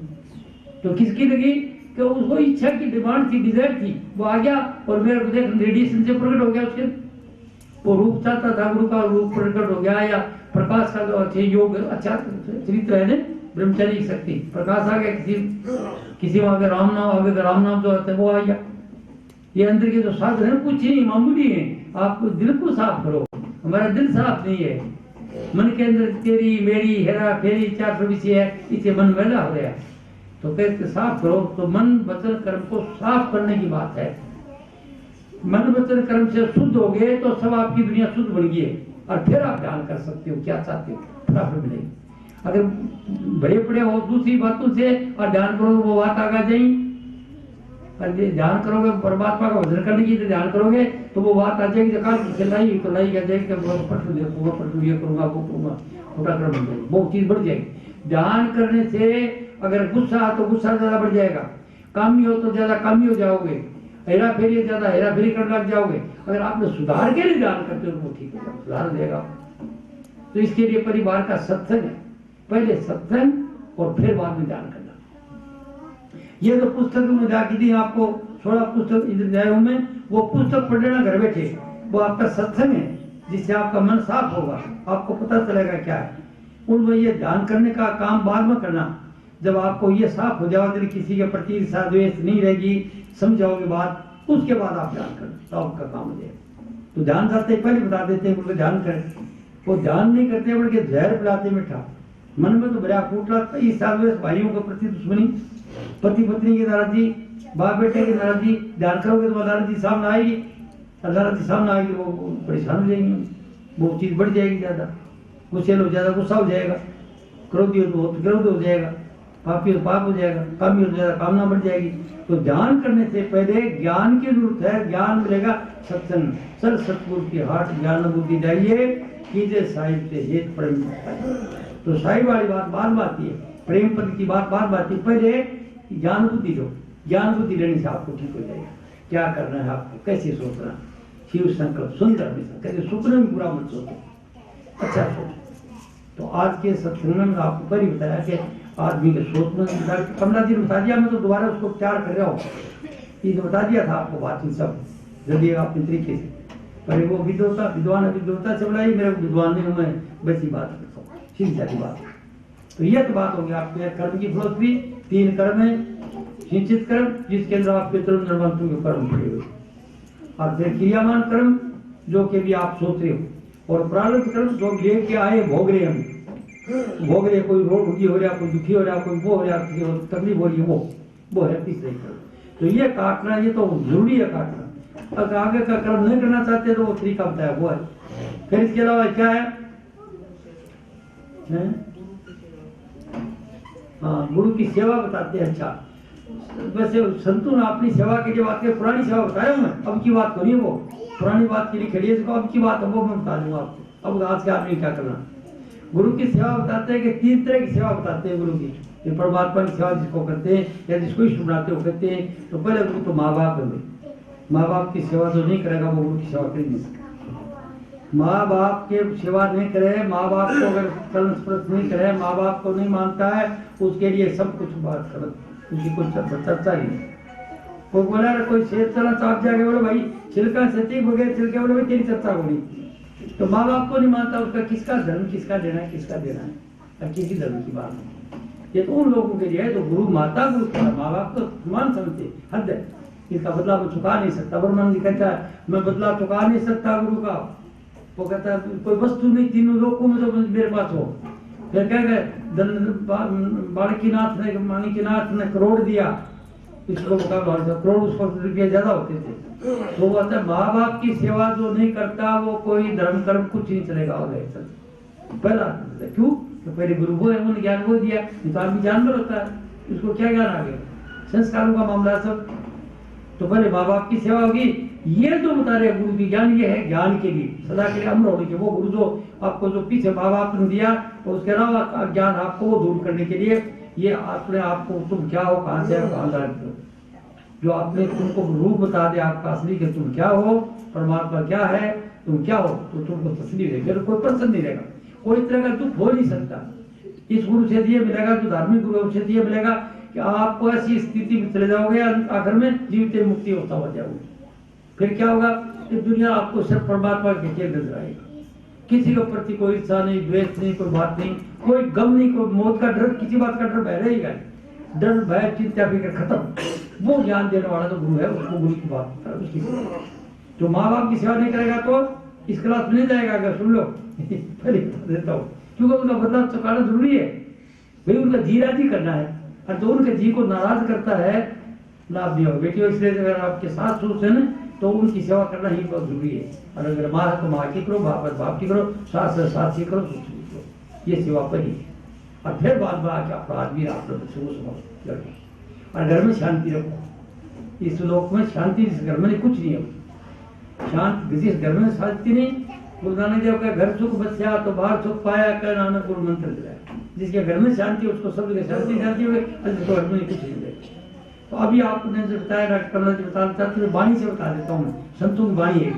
तो किसकी लगी कि उसको इच्छा की डिमांड थी, डिजायर थी, वो आ गया और मेरे को देख रेडिएशन से प्रकट हो गया। उसके वो रूप चाहता था, गुरु का रूप प्रकट हो गया, या प्रकाश का जो अच्छे योग अच्छा चरित्र है ना, ब्रह्मचारी शक्ति प्रकाश आ गया। किसी में आगे राम नाम, आगे राम नाम जो आता है वो आ गया। ये अंदर के जो साधन है कुछ नहीं मामूली है। आप दिल को साफ करो, हमारा दिल साफ नहीं है। मन के अंदर तेरी मेरी हेरा फेरी 400 विषय है, इसे मन मैला हो गया। तो कहते साफ करो, तो मन वचन कर्म को साफ करने की बात है। मन वचन कर्म से शुद्ध हो गए तो सब आपकी दुनिया शुद्ध बन गई है, और फिर आप ध्यान कर सकते हो क्या चाहते हो, फटाफट मिलेगी। अगर बड़े बड़े हो दूसरी बातों से और ध्यान करो वो बात आगा जाएगी। ध्यान करोगे परमात्मा का भजन करने की, तो ध्यान करोगे तो वो बात आ जाएगी। काल की लाई तो लाई क्या जाएगी, पटू देखूंगा, पटू ये करूंगा, वो करूंगा, छोटा क्रम बन जाएगी, वो चीज बढ़ जाएगी। ध्यान करने से अगर गुस्सा तो गुस्सा ज्यादा बढ़ जाएगा, कामी हो तो ज्यादा कामी हो जाओगे, हेरा फेरी ज्यादा हेरा फेरी करने लग जाओगे। अगर आपने सुधार के लिए ध्यान करते हो वो ठीक है, सुधार देगा। तो इसके लिए परिवार का सत्संग है, पहले सत्संग और फिर बाद में ध्यान करना। ये तो पुस्तक में जाके दी आपको 16 पुस्तक इधर जाए हूं मैं, वो पुस्तक पढ़ लेना घर बैठे, वो आपका सत्संग है, जिससे आपका मन साफ होगा, आपको पता चलेगा क्या है। उनमें ये ध्यान करने का काम बाद में करना, जब आपको ये साफ हो जाओ, दिल किसी के प्रति ईर्ष्या द्वेष नहीं रहेगी, समझाओगे बात, उसके बाद आप ध्यान करें तो आपका काम हो जाएगा। तो ध्यान करते पहले बता देते हैं ध्यान करें, वो ध्यान नहीं करते बल्कि जहर पिलाते मीठा। मन में तो बड़ा फूटला, ईर्ष्या द्वेष, भाइयों के प्रति दुश्मनी, पति पत्नी की नाराजगी, बाप बेटे की नाराजगी, ध्यान करोगे तो नाराजगी सामने आएगी, नाराजगी सामने आएगी, वो परेशान हो जाएंगे, वो चीज बढ़ जाएगी ज्यादा, गुस्से हो ज्यादा गुस्सा हो जाएगा, क्रोधी हो तो क्रोध हो जाएगा, पापी हो पाप हो जाएगा, कामी हो ज्यादा कामना बढ़ जाएगी। तो ध्यान करने से पहले ज्ञान की जरूरत है, ज्ञान मिलेगा सत्संग। सर सतगुरु की हाट ज्ञान बुद्धि जाइए, कीजिए साहिब से हेत प्रेम। तो साहिब वाली बात बाद आती है, प्रेम पद की बात बाद आती है। पहले ज्ञान बुद्धि दो, ज्ञान बुद्धि लेने से आपको ठीक हो जाएगा। क्या करना है आपको, कैसे सोचना, शिव संकल्प सुंदर हमेशा, कैसे सुपने में बुरा मत सोचो, अच्छा सोचो। तो आज के सत्संग में आपको पहले बताया कि आदमी के सोचना, कमला जी ने बता दिया, मैं तो दोबारा उसको उपचार कर रहा हूँ, ये बता दिया था आपको बातचीत सब जल्दी अपने तरीके से। पर वो विद्वान से बुलाई, मेरे विद्वान नहीं हूँ मैं, वैसी बात करता हूँ, सीधी सारी बात। तो यह तो बात होगी आपके कर्म की फिलोसफी। 3 कर्म है, सिंचित कर्म जिसके अंदर आपके तुम निर्माण के कर्म पड़े हुए, और फिर क्रियामान कर्म जो कि भी आप सोच रहे हो, और प्रारब्ध कर्म जो लेके आए भोग रहे हम, भोग रहे, कोई रोग दुखी हो रहा, कोई दुखी हो रहा, कोई वो हो रहा, किसी को तकलीफ हो रही है, वो है तीसरे कर्म। तो ये काटना, ये तो जरूरी है काटना। अगर आगे का कर्म नहीं करना चाहते तो वो तरीका बताया वो है। फिर इसके अलावा क्या है, हाँ, गुरु की सेवा बताते हैं। अच्छा, वैसे संतों ने अपनी सेवा के लिए बात की, पुरानी सेवा बताया मैं, अब की बात करिए, वो पुरानी बात के लिए खड़ी है, अब की बात वो मैं बता दूंगा आपको। अब आज के आदमी क्या करना, गुरु की सेवा बताते हैं कि 3 तरह की सेवा बताते हैं गुरु की। ये परमात्मा की सेवा जिसको करते हैं या जिसको इष्ट बनाते हो करते हैं। तो पहले गुरु तो माँ बाप है, माँ बाप की सेवा जो नहीं करेगा वो गुरु की सेवा कर नहीं सकता। माँ बाप के सेवा नहीं करे, माँ बाप को अगर कर्ण स्पर्श नहीं करे, माँ बाप को नहीं मानता है, उसके लिए सब कुछ बात कर, उसकी कोई चर्चा ही नहीं। कोई बोला कोई शेर चला चाप जाके बोले भाई छिलका सती बगैर छिलके, बोले भाई तेरी चर्चा होगी। तो माँ बाप को नहीं मानता, उसका किसका धर्म, किसका देना है, किसका देना है, और किसी धर्म की बात नहीं। ये तो उन लोगों के लिए है तो गुरु माता गुरु माँ बाप तो समान समझते, हद है। इसका बदला मैं चुका नहीं सकता। ब्रह्मन जी कहता है मैं बदला चुका नहीं सकता गुरु का। वो कहता है कोई वस्तु नहीं तीनों लोगों में तो मेरे पास हो। फिर क्या गए बालकीनाथ ने माणिक्यनाथ ने करोड़ दिया, इसको मुकाबला करोड़ उसको रुपये ज्यादा होते थे। तो वो कहता है माँ बाप की सेवा जो नहीं करता वो कोई धर्म कर्म कुछ नहीं चलेगा। पहला क्यों? तो पहले गुरु को है उन्होंने ज्ञान वो दिया, तो आदमी जानवर होता है, इसको क्या ज्ञान आ गया? संस्कारों का मामला सब। तो पहले माँ बाप की सेवा होगी। ये जो बता रहे गुरु की ज्ञान, ये है ज्ञान के लिए, सदा के लिए अमर होने के। वो गुरु जो आपको जो पीछे माँ बाप ने दिया और उसके अलावा ज्ञान आपको वो दूर करने के लिए, ये अपने आपको तुम क्या हो, कहाँ से हो, कहाँ जा रहे हो, जो आपने तुमको रूप बता दे आपका असली कि तुम क्या हो, परमात्मा क्या है, तुम क्या हो, तो तुमको तसल्ली रहेगी, कोई प्रसन्न नहीं रहेगा, कोई तरह का दुख हो नहीं सकता। इस गुरु से दिए मिलेगा, जो धार्मिक गुरु से दिए मिलेगा कि आपको ऐसी स्थिति में चले जाओगे आखिर में जीवित मुक्ति होता हो जाओगे। फिर क्या होगा कि दुनिया आपको सिर्फ परमात्मा के खेल नजर आएगा, किसी के प्रति कोई इच्छा नहीं, द्वेष नहीं, कोई बात नहीं, कोई गम नहीं, कोई मौत का डर, किसी बात का डर भय रहेगा, डर भय चिंता फिक्र खत्म। वो ज्ञान देने वाला जो गुरु है उसको गुरु की बात है, उसकी जो माँ बाप की सेवा नहीं करेगा तो इस क्लास में नहीं जाएगा। अगर सुन लो पहले बता देता हूँ, क्योंकि उनका बदलाव चुकाना जरूरी है भाई, उनका जी राजी करना है, और जो उनके जी को नाराज करता है लाभ नहीं होगा। बेटियों इसलिए अगर आपके साथ सोच है ना तो उनकी सेवा करना ही बहुत जरूरी है। और अगर माँ है तो माँ की करो, बाप है बाप की करो, सास है सास की करो, ससुर की करो, ये सेवा पहली है। और फिर बाद में आके अपराध भी आप लोग शुरू समझ लड़के। और घर में शांति रखो, इस लोक में शांति, जिस घर में कुछ नहीं है शांत, जिस घर में शांति नहीं, गुरु नानक देव का घर सुख बचा तो बाहर सुख पाया, क्या नानक गुरु मंत्र दिलाया। जिसके घर में शांति उसको सब जगह शांति शांति हो गई, जिसको घर में कुछ नहीं मिलेगा। तो अभी आपने जो बताया डॉक्टर कमला जी बताना चाहते हैं, वाणी से बता देता हूँ, संतों की वाणी है।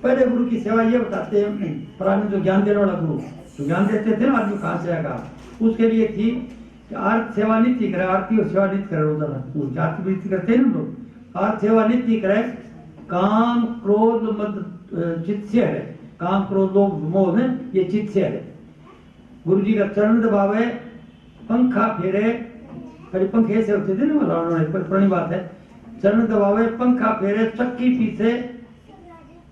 पहले गुरु की सेवा ये बताते हैं, पुराने जो ज्ञान देने वाला गुरु जो ज्ञान देते थे ना आदमी कहाँ से आएगा, उसके लिए थी कि आर्थ सेवा नित्य करे, आरती और सेवा नित्य करे, रोजाना आरती वृत्ति करते हैं ना लोग, आर्थ सेवा नित्य करे, काम क्रोध मद चित्त से है, काम क्रोध लोभ मोह है ये चित्त से है। गुरु जी का चरण दबावे, पंखा फेरे, पहले पंखे ऐसे होते थे ना, पुरानी बात है, चरण दबावे, पंखा फेरे, चक्की पीछे,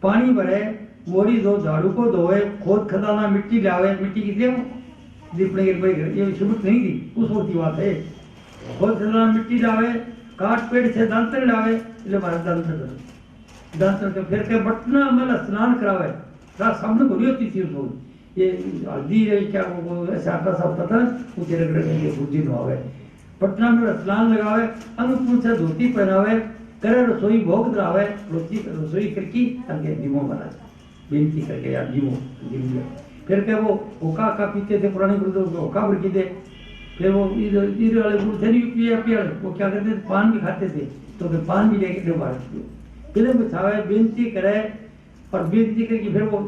पानी भरे, मोरी दो, झाड़ू को धोए, खोद खदाना मिट्टी लावे, मिट्टी की दीपने के ये शुभ नहीं थी उस वक्त की बात है। खोद खदाना मिट्टी लावे, काट पेड़ से दांतर लावे, इसलिए महाराज दांतर के फिर के बटना मल स्नान करावे, रात सामने घोड़ी होती थी उसको, ये हल्दी क्या वो ऐसा आटा सा होता था, उसे रगड़ के भुर्जी धोवे, पटना में स्नान लगावे, अंग से धोती पहनावे, करे रसोई भोग धरावे, रसोई करके करके जीवो बनाए, बेनती करके यार जीवो जीव। फिर क्या वो होका का पीते थे पुराने गुरु, होका भर के दे। फिर वो इधर वाले गुरु थे नहीं, वो क्या करते थे, पान भी खाते थे, तो फिर पान भी लेके फिर बिछावे, बेनती करे, और बेनती करके फिर वो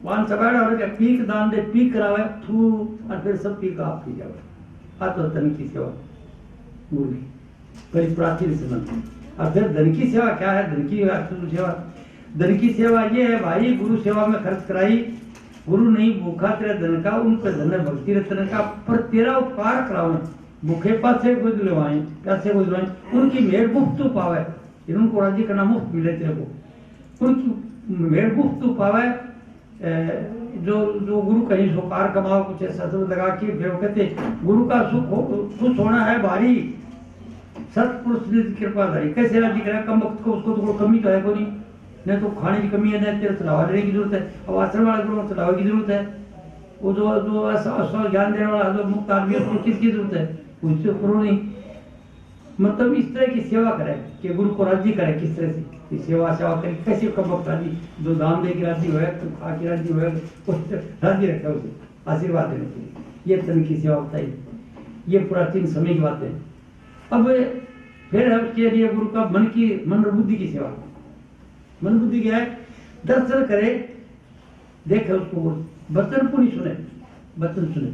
पान चबाड़ा और पीक दान दे, पीक करावे थू, और फिर सब पीक आप पी जावे। तो धन की सेवा गुरु की बड़ी प्राचीन समझ। और फिर धन की सेवा क्या है? धन की सेवा, धन की सेवा ये है भाई, गुरु सेवा में खर्च कराई, गुरु नहीं भूखा तेरा धन का, उन पर धन भक्ति रतन का, पर तेरा उपकार करावे, भूखे पासे को दिलवाए, प्यासे को दिलवाए, उनकी मेहर मुफ्त तो पावे, इनको राजी करना मुफ्त मिले तेरे को, उनकी मेहर मुफ्त तो पावे। जो गुरु कहीं सुकार कमाओ कुछ ऐसा लगा के फिर कहते गुरु का सुख खुश होना है भारी, सतपुरुष ने कृपा धारी, कैसे राजी करा कम वक्त को, उसको तो कमी तो है को नहीं तो खाने की कमी है, नहीं तेरे चढ़ावा देने की जरूरत है। अब आश्रम वाले गुरु को चढ़ावे की जरूरत है, वो जो ऐसा ज्ञान देने वाला जो मुक्त आदमी है उसको किसकी जरूरत है? उससे करो नहीं। मतलब इस तरह की सेवा करे कि गुरु को राजी करे, किस तरह से सेवा करे, कैसे कम वक्त राजी, जो दाम दे के राजी हो, तो खा के राजी हो, राजी रखा उसे आशीर्वाद देने के लिए, ये तरह की सेवा बताई। ये प्राचीन समय की बात है। अब फिर है उसके लिए गुरु का मन और बुद्धि की सेवा। मन बुद्धि क्या है? दर्शन करे, देखे उसको, वचन को नहीं सुने, वचन सुने,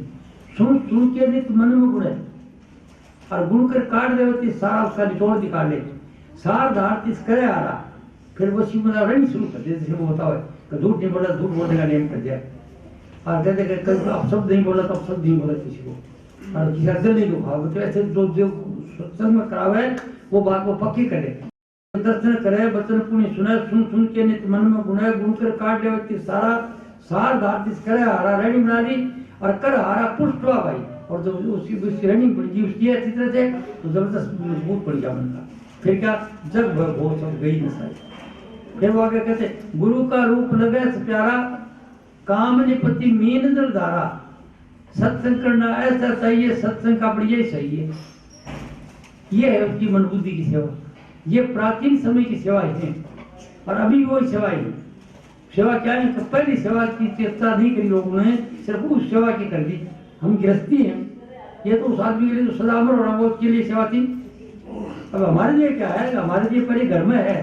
सुन के नहीं तो मन में गुड़े, और गुण कर काट दे होती सारा उसका निचोड़ दिखा ले, सार धार तिस करे आ रहा, फिर वो शिव मना नहीं शुरू कर दे, जैसे वो होता है कि झूठ नहीं बोला, झूठ बोलने का नियम कर दिया, और कहते कभी अपशब्द नहीं बोला तो अपशब्द नहीं बोला किसी को, और किसी अर्जन नहीं दुखा, तो ऐसे जो सत्संग में करावे वो बात को पक्की करे, दर्शन करे, वचन पुण्य सुने, सुन सुन के नित मन में गुणे गुण कर काट ले व्यक्ति सारा सार धारतिस करे हारा रेडी बना ली और कर हारा पुष्ट हुआ भाई, और जब उसकी रनिंग बन गई उसकी अच्छी तरह से तो जबरदस्त मजबूत पड़ गया मन का। फिर क्या जग भर वो सब गई न सारी। फिर वो आगे कहते गुरु का रूप लगे प्यारा काम निपति मीन जल धारा, सत्संग करना ऐसा चाहिए, सत्संग का बढ़िया ही सही है। ये है उसकी मन बुद्धि की सेवा, ये प्राचीन समय की सेवा है और अभी वो सेवा है। सेवा क्या है? तो पहली सेवा की चेष्टा नहीं करी लोगों ने, सिर्फ उस सेवा की कर दी। हम गृहस्थी हैं, ये तो उस आदमी के लिए जो सदा अमर और उसके लिए सेवा थी। अब हमारे लिए क्या है? हमारे लिए पहले घर में है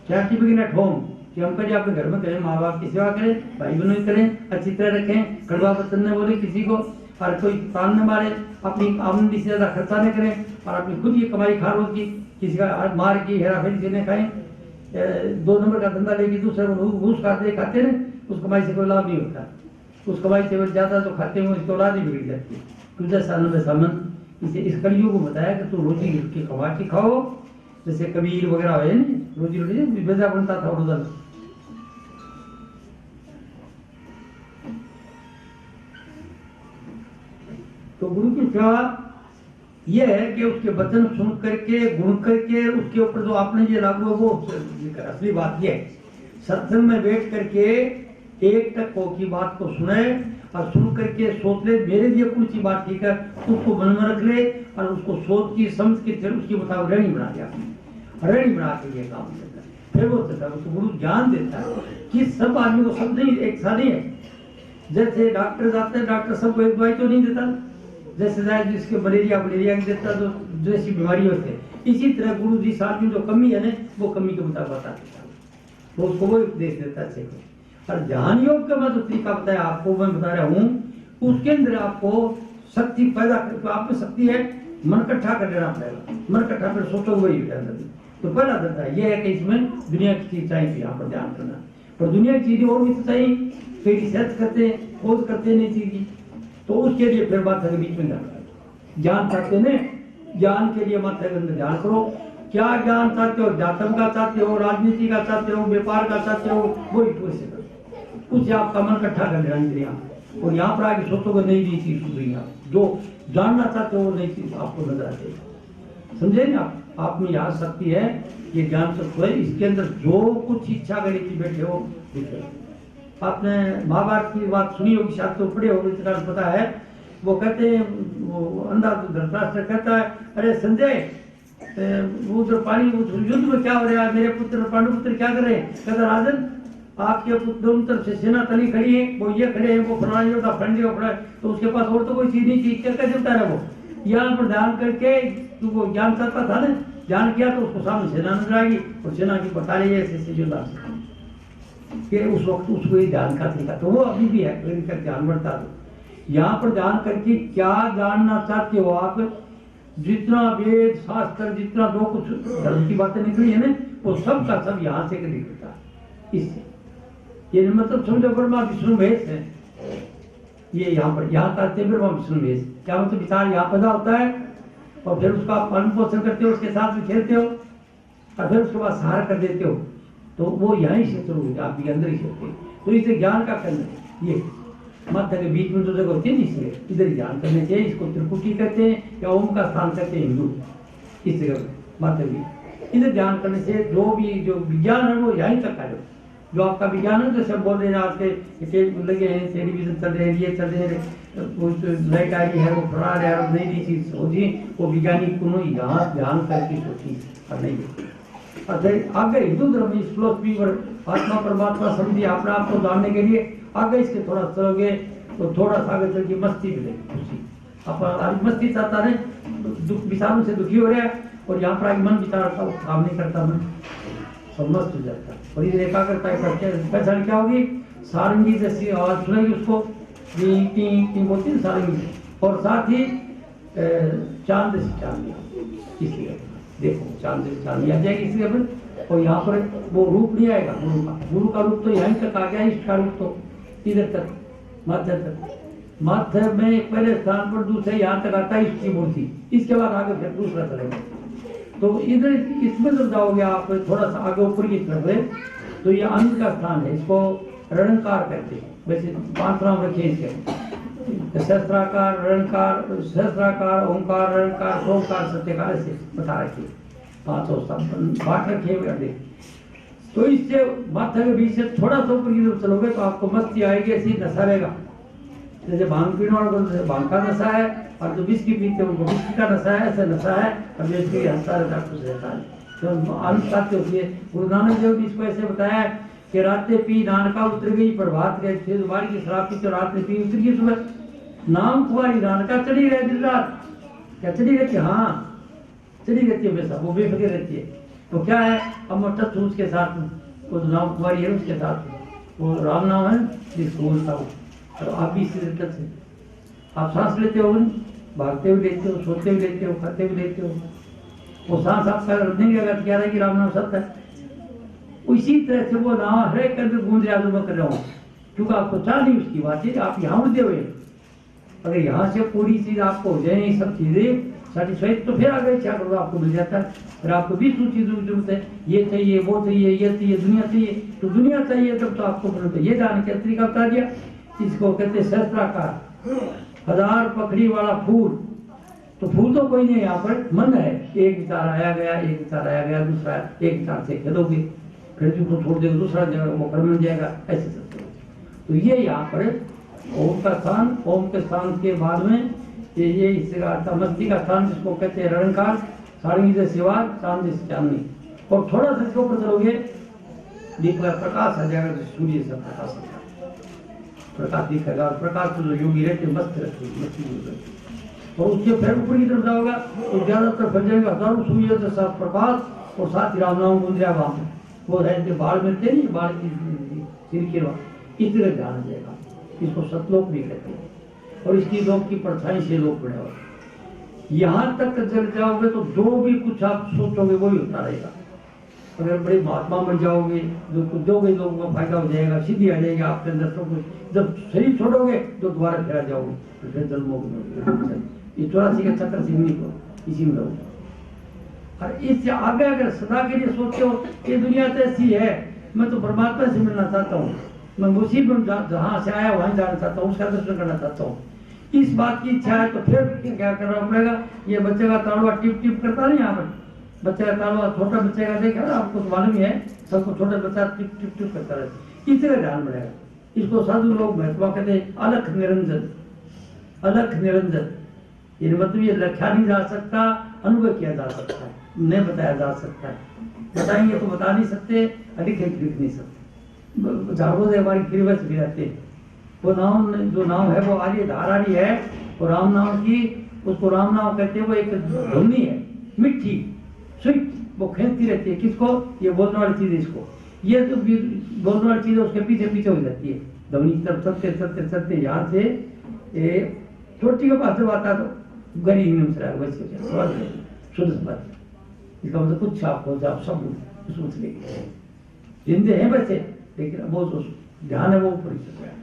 चैरिटी बिगिन एट होम, कि हम करें अपने घर में करें, माँ बाप की सेवा करें, भाई बहनों की करें, अच्छी तरह रखें, कड़वा वचन न बोले किसी को, और कोई प्राण न मारे, अपनी आमदनी से ज्यादा खर्चा न करें, और अपनी खुद की कमाई खा रोज की, किसी का मार की हेरा फेरी से न खाएं। 2 नंबर का धंधा लेके दूसरे को घूस खाते हैं, उस कमाई से कोई लाभ नहीं होता। उस कमाई से ज्यादा जो खाते हैं उसकी औलाद ही बिगड़ जाती है। तो जैसा वैसा मन, इसे इस कलियों को बताया कि तू रोजी की कमा के खाओ, जैसे कबीर वगैरह है ना, रोजी रोटी बेजा बनता था रोजाना। तो गुरु की सेवा यह है कि उसके वचन सुन करके गुण करके उसके ऊपर जो आपने ये लागू है वो असली बात यह है। सत्संग में बैठ करके एक टक की बात को सुने और सुन करके सोच ले मेरे लिए कौन सी बात ठीक है, उसको मन में रख ले और उसको सोच की समझ के फिर उसके मुताबिक रेडी बना दिया, रेडी बना के ये काम करता है। फिर वो करता है, उसको गुरु ज्ञान देता है कि सब आदमी को सब नहीं एक सा नहीं है। जैसे डॉक्टर जाते हैं, डॉक्टर सबको एक दवाई तो नहीं देता, जैसे जाए जिसके मलेरिया की देता तो जैसी बीमारी होती है, इसी तरह गुरु जी साथ में जो कमी है ना वो कमी के मुताबिक बता देता है, वो उसको वो उपदेश देता है। और ध्यान योग का मैं जो तरीका बताया आपको, मैं बता रहा हूँ, उसके अंदर आपको शक्ति पैदा कर, तो आप में शक्ति है, मन इकट्ठा कर लेना पड़ेगा, मन इकट्ठा कर सोचो वही अंदर। तो पहला धंधा ये है कि इसमें दुनिया की चीज चाहिए, यहाँ पर ध्यान करना, पर दुनिया की चीजें और भी तो चाहिए, फिर रिसर्च करते हैं, खोज करते नहीं चीज की, तो उसके लिए फिर बात है बीच में ज्ञान चाहते हैं, ज्ञान के लिए मत है ध्यान करो। क्या ज्ञान चाहते हो? अध्यात्म का चाहते हो, राजनीति का चाहते हो, व्यापार का चाहते हो, वही पूछे करो, उससे आपका मन इकट्ठा कर लेना इंद्रिया, और यहाँ पर आगे सोचोगे नई नई चीज सुधरी, जो जानना चाहते हो नई चीज आपको नजर आती है। समझे ना आप में यहाँ शक्ति है, ये ज्ञान तत्व है, इसके अंदर जो कुछ इच्छा करे की बैठे हो। आपने महाभारत की बात सुनी होगी, शायद तो पढ़े होगी, इतना पता है। वो कहते हैं, वो अंधा धृतराष्ट्र कहता है, अरे संजय वो उधर पानी युद्ध में क्या हो रहा है, मेरे पुत्र पांडुपुत्र क्या कर रहे हैं? कहता राजन आपके पुत्र दोनों तरफ से सेना तली खड़ी है, वो ये खड़े हैं, वो फलाना योद्धा फंडे खड़ा है, तो उसके पास और तो कोई चीज नहीं थी, क्या कैसे बता रहा है? वो यहाँ पर ध्यान करके वो ज्ञान चाहता था ना, ध्यान किया तो उसको सामने सेना नजर आएगी और सेना की बता रही है ऐसे योद्धा कि उस वक्त उसको ये ध्यान का तरीका, तो वो अभी भी है, इनका ध्यान बढ़ता है। यहाँ पर ध्यान करके क्या जानना चाहते हो आप, जितना वेद शास्त्र जितना जो कुछ धर्म की बातें निकली है ना, वो सब का सब यहाँ से निकलता है। इससे ये मतलब समझो ब्रह्मा विष्णु महेश है, ये यहाँ पर यहाँ करते ब्रह्मा विष्णु महेश, क्या मतलब विचार यहाँ पैदा होता है और फिर उसका पालन पोषण करते हो, उसके साथ में खेलते हो और फिर उसके बाद सहारा कर देते हो, तो वो यहीं से शुरू होता है, आपके अंदर ही से होते हैं। तो इसे ज्ञान का करना ये मध्य के बीच में जो जगह होती है इसलिए इधर ध्यान करने चाहिए। इसको त्रिपुटी कहते हैं या ओम का स्थान कहते हैं हिंदू, इस जगह मध्य भी इधर ध्यान करने से जो भी जो विज्ञान है वो यहीं तक आए। जो आपका विज्ञान है, जैसे बोल रहे हैं आज के लगे हैं, टेलीविजन चल रहे हैं, ये चल रहे हैं, वो लाइट आ रही है, वो फड़ा रहा है, नई नई चीज सोची, वो वैज्ञानिक को यहाँ ध्यान करके सोची और नहीं आगे हिंदू धर्म इस फिलोसफी पर आत्मा परमात्मा समझिए अपने आप को जानने के लिए आगे इसके थोड़ा चलोगे तो थोड़ा सा आगे चल के मस्ती मिलेगी, खुशी। अब मस्ती चाहता है, दुख विचारों से दुखी हो रहा है और यहाँ पर आगे मन विचारता काम नहीं करता, मन सब मस्त हो जाता है और ये एकाग्रता पहचान क्या होगी, सारंगी जैसी आवाज सुनेगी उसको, बोलती है सारंगी, और साथ ही चांद से चांद, इसलिए देखो चांद से चांदी आ जाएगी इसलिए अपन, और यहाँ पर वो रूप नहीं आएगा गुरु का रूप तो यहीं तक आ गया, इष्ट का रूप तो इधर तक माध्यम तक, माथे में एक पहले स्थान पर दूसरे यहाँ तक आता है इसकी मूर्ति, इसके बाद आगे फिर दूसरा चलेगा। तो इधर इसमें जब जाओगे आप थोड़ा सा आगे ऊपर की तरफ, तो ये अंत का स्थान है, इसको रणकार कहते हैं। वैसे 5 नाम रखे इसके, सहस्त्राकार, रणकार, सहस्त्राकार, ओंकार, रणकार, सोमकार, सत्यकार, ऐसे बता रखे 5 बात रखे हुए। तो इससे माथा के बीच से थोड़ा सा ऊपर की तरफ चलोगे तो आपको मस्ती आएगी, ऐसी नशा रहेगा। जैसे भांग पीने वालों को जैसे भांग का नशा है, और जो विस्की पीते हैं उनको विस्की का नशा है, ऐसा नशा है। और व्यक्ति हंसता रहता है, खुश रहता है। तो आनंद प्राप्त होती है। गुरु नानक देव ने इसको ऐसे बताया कि रातें पी नानका उतर गई प्रभात गए, फिर दोबारा की शराब पी तो रात में पी उतर गई सुबह। नाम कुमारी नानका चढ़ी रहे दिन रात, क्या चढ़ी रहती है? हाँ चढ़ी रहती है, हमेशा वो बेफिक्र रहती है। तो क्या है, अब मटक उसके साथ, वो नाम कुमारी है उसके साथ, वो राम नाम है जिसको बोलता हूँ। तो आप भी इसी तरीके से आप सांस लेते हो, भागते हुए लेते हो, सोते हुए लेते हो, खाते हुए लेते हो, वो सांस आपका नहीं लगेगा तो क्या रहे कि राम नाम सत्य है। उसी तरह से वो नाम हर एक करके गूंज रहा मैं कर रहा हूँ, क्योंकि आपको चाह नहीं उसकी बात है, आप यहाँ उड़ते हुए। अगर यहाँ से पूरी चीज आपको हो जाए, सब चीजें सेटिस्फाइड, तो फिर आगे क्या करो, आपको मिल जाता है। फिर आपको 20 चीजों की जरूरत है, ये चाहिए, वो चाहिए, ये चाहिए, दुनिया चाहिए। तो दुनिया चाहिए तब तो आपको जरूरत है। ये जान के तरीका बता दिया, इसको कहते हैं सहस्त्राकार, 1000 पकड़ी वाला फूल। तो फूल तो कोई नहीं, यहाँ पर मन है। एक विचार आया गया, एक विचार आया गया, दूसरा एक विचार से खेलोगे, फिर उसको छोड़ देगा, दूसरा जगह वो कर्म बन जाएगा, ऐसे चलते हो। तो ये यहाँ पर ओम का स्थान, ओम के स्थान के बाद में ये इसका आता मस्ती का स्थान, जिसको कहते हैं रणकार, सारंगी से सिवा, चांदी से चांदनी। और थोड़ा सा इसके ऊपर चलोगे, दीप का प्रकाश आ जाएगा, तो सूर्य से प्रकाश आता है, प्रकाश दिखेगा। और प्रकाश तो जो योगी रहते मस्त रहते, मस्ती। और उसके फिर ऊपर की तरफ जाओगा तो ज्यादातर फल जाएंगे, हजारों सूर्य के साथ प्रकाश, और साथ ही राम नाम गूंज रहा वहां पर। वो रहते बाढ़ मिलते नहीं, बाढ़ की सिर के वहां इस तरह ध्यान जाएगा। इसको सतलोक भी कहते हैं। और इसकी लोक की परछाई से लोग बड़े हो, यहाँ तक चल जाओगे तो जो भी कुछ आप सोचोगे वही होता रहेगा। अगर बड़े महात्मा बन जाओगे, जो कुछ दोगे लोगों को फायदा हो जाएगा, सीधी आ जाएगा आपके अंदर सब कुछ। जब शरीर छोड़ोगे तो दोबारा फिर आ जाओगे, तो फिर जन्मोगे। ये 84 के चक्कर से नहीं को इसी में रहोगे। और इससे आगे अगर सदा के लिए सोचते हो ये दुनिया तो ऐसी है, मैं तो परमात्मा से मिलना चाहता हूँ, मैं उसी में जहाँ से आया वहीं जाना चाहता हूँ, उसका दर्शन करना चाहता हूँ, इस बात की इच्छा है, तो फिर क्या करना पड़ेगा। ये बच्चे का तालवा टिप टिप करता नहीं, यहाँ पर बच्चे का तालवा, छोटा बच्चे का देखा ना, आपको तो मालूम ही है, सबको छोटा बच्चा टिप टिप टिप करता रहता, इस तरह ध्यान बढ़ेगा। इसको साधु लोग महत्व कहते हैं अलख निरंजन। अलख निरंजन ये मतलब ये रखा नहीं जा सकता, अनुभव किया जा सकता है, नहीं बताया जा सकता है। बताएंगे तो बता नहीं सकते, लिख नहीं सकते। जागरूक हमारी फिर वैसे भी रहते हैं। वो नाम जो नाम है वो आर्य धारानी है, और राम नाम की, उसको राम नाम कहते हैं। वो एक धुनी है, मिट्टी स्वीट, वो खेलती रहती है। किसको? ये बोलने वाली चीज, इसको ये तो बोलने वाली चीज है, उसके पीछे पीछे हो जाती है। धुनी तब चलते चलते चलते यहाँ से छोटी के पास जब आता तो गरीब वैसे शुद्ध बात। इसका मतलब कुछ आपको आप सब सोच लेंगे, जिंदे हैं वैसे, लेकिन वो जो ध्यान है वो ऊपर ही चल रहा है,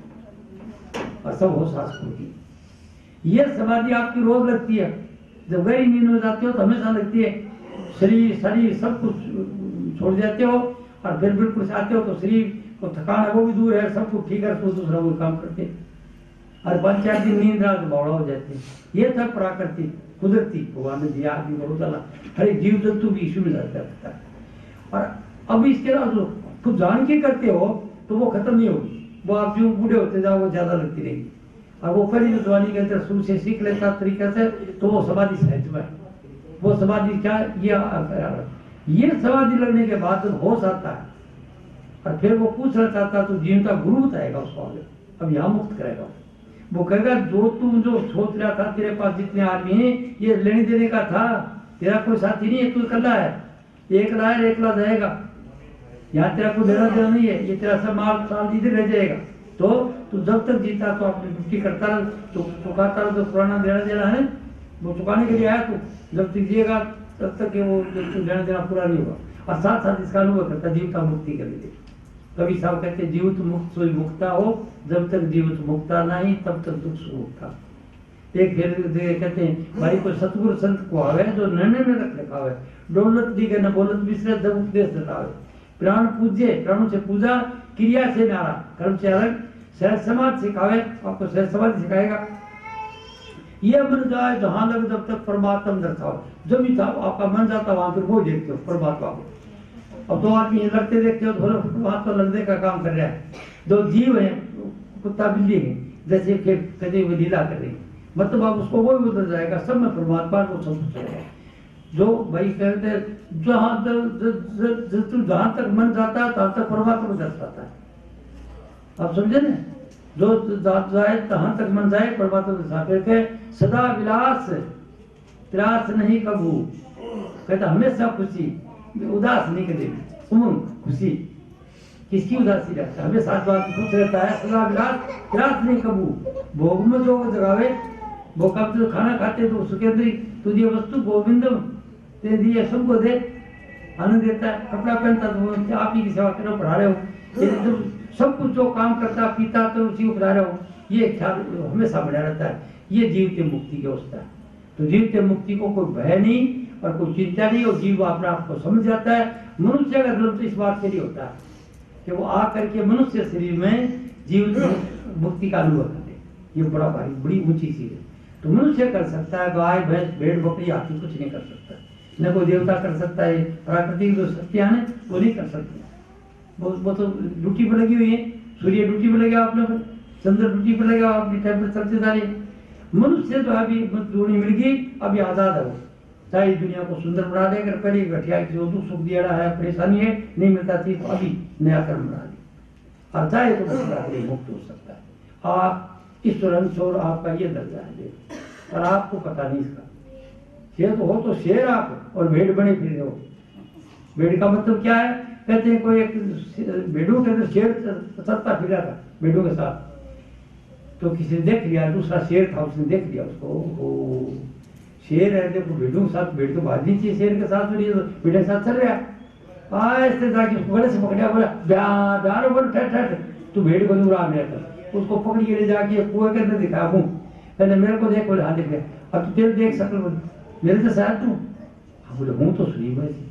और सब हो शास्त्रों की। ये समाधि आपकी रोज लगती है। जब गहरी नींद में जाते हो तो हमेशा लगती है, शरीर सब कुछ छोड़ जाते हो, और फिर बिल्कुल आते हो तो शरीर को थकान है वो भी दूर है, सब कुछ ठीक है, तो दूसरा वो काम करते हैं। और 5-4 दिन नींद रात बौड़ा हो जाते हैं। ये था प्राकृतिक कुदरती, भगवान ने दिया आदमी को रोजाना, हर एक जीव जंतु भी इसी में जाता है। और अब इसके अलावा जो कुछ जान के करते हो तो वो खत्म नहीं होगी, वो आप जो बूढ़े होते जाओ वो ज्यादा लगती रहेगी। और वो कड़ी जो जवानी के अंदर शुरू से सीख लेता तरीका से, तो वो समाधि सहज में, वो समाधि क्या ये समाधि लगने के बाद जब होश आता है, और फिर वो पूछना चाहता तो जीवन का गुरु बताएगा उसको आगे, अब यहाँ मुक्त करेगा। वो कहेगा जो तुम जो सोच रहा था, तेरे पास जितने आदमी हैं ये लेने देने का था, तेरा कोई साथी नहीं है, तू अकेला है, एकला है, एकला जाएगा, यहाँ तेरा कोई लेना देना नहीं है, ये तेरा सब माल साल इधर रह जाएगा। तो तू जब तक जीता तो अपनी ड्यूटी करता रह, तो चुकाता रह, तो पुराना देना देना है वो चुकाने के लिए आया, तो जब तक जिएगा तब तक वो लेना देना पूरा नहीं होगा। और साथ साथ इसका अनुभव करता जीव का मुक्ति के लिए। कवि साहब कहते जीवित मुक्त सोई मुक्ता हो, जब तक जीवित मुक्ता नहीं तब तक दुख सुख मुक्ता। एक फिर कहते हैं भाई कोई सतगुरु संत को आवे जो निर्णय में रख लिखा है, दौलत दी के न बोलत बिसरे जब उपदेश देतावे, प्राण पूजे प्राणों से पूजा, क्रिया से नारा, कर्म से अलग, सहज समाज सिखावे, आपको सहज समाज सिखाएगा। ये मन जाए जहां लग जब तक परमात्मा दर्शाओ, जब भी आपका मन जाता वहां फिर वो देखते हो परमात्मा को। अब दो आदमी लड़ते देखते हो तो परमात्मा लड़ने का काम कर रहा है। दो जीव है, कुत्ता बिल्ली है, जैसे कभी वो लीला कर रही, मतलब आप उसको वो भी उतर जाएगा, सब में परमात्मा को सब कुछ रहेगा। जो भाई कहते हैं जहां तक मन जाता है तहां तक परमात्मा दर्शाता है। आप समझे ना, जो जाए तहां तक मन जाए परमात्मा दर्शाते थे। सदा विलास त्रास नहीं कबू, कहता हमेशा खुशी, उदास नहीं करेगी, उमंग खुशी। किसकी उदासी रहता है, हमेशा बात खुश रहता है, सदा विलास त्रास नहीं कबू। भोग में जो जगावे वो कब तो खाना खाते तो उसके अंदर तुझे वस्तु गोविंदम ते दिए सबको दे, आनंद देता है। कपड़ा पहनता तो आप ही की सेवा करो, पढ़ा रहे हो, तो सब कुछ जो काम करता पीता तो उसी को पढ़ा रहे हो, ये ख्याल हमेशा बढ़ा रहता है। ये जीवते मुक्ति की अवस्था है। तो जीवते मुक्ति को कोई भय नहीं और कोई चिंता नहीं, और जीव अपने आप को समझ जाता है। मनुष्य का जन्म तो इस बात के लिए होता है कि वो आकर के मनुष्य शरीर में जीव मुक्ति का अनुभव करे। ये बड़ा भारी बड़ी ऊंची चीज है। तो मनुष्य कर सकता है, गाय भैंस भेड़ बकरी हाथी कुछ नहीं कर सकता, न कोई देवता कर सकता है। प्राकृतिक जो शक्तियां हैं वो नहीं कर सकती। वो तो ड्यूटी पर लगी हुई है, सूर्य ड्यूटी पर लगा आपने, चंद्र ड्यूटी पर लगा, अपनी टाइम पर चलते जा रहे। मनुष्य तो अभी जोड़ी मिल गई, अभी आजाद है वो, चाहे दुनिया को सुंदर बना दे। अगर पहले घटिया दुख सुख दिया है, परेशानी है, नहीं मिलता थी, तो अभी नया कर्म बना दिया, और चाहे तो मुक्त हो सकता है। आप ईश्वर अंश और आपका ये दर्जा है, और आपको पता नहीं इसका। शेर तो हो तो शेर आप, और भेड़ बने फिर रहे हो। भेड़ का मतलब क्या है, कहते हैं कोई एक भेड़ों के अंदर शेर चलता फिरा था भेड़ों के साथ, तो किसी ने देख लिया, दूसरा शेर था, उसने देख लिया उसको, ओ शेर है, देखो भेड़ों के साथ, भेड़ तो भागनी चाहिए शेर के साथ, भेड़ के साथ चल रहा। ऐसे जाके उसको गले से पकड़ा, बोला ब्याह बोल ठहर, तू भेड़ को दूर आ गया था। उसको पकड़ के ले जाके कुएं के अंदर दिखाया, हूँ पहले मेरे को देख, बोले हाँ देख लिया, अब तेरे देख सकल, मेरे से शायद तू, हाँ बोले हूँ तो सुनी वैसे।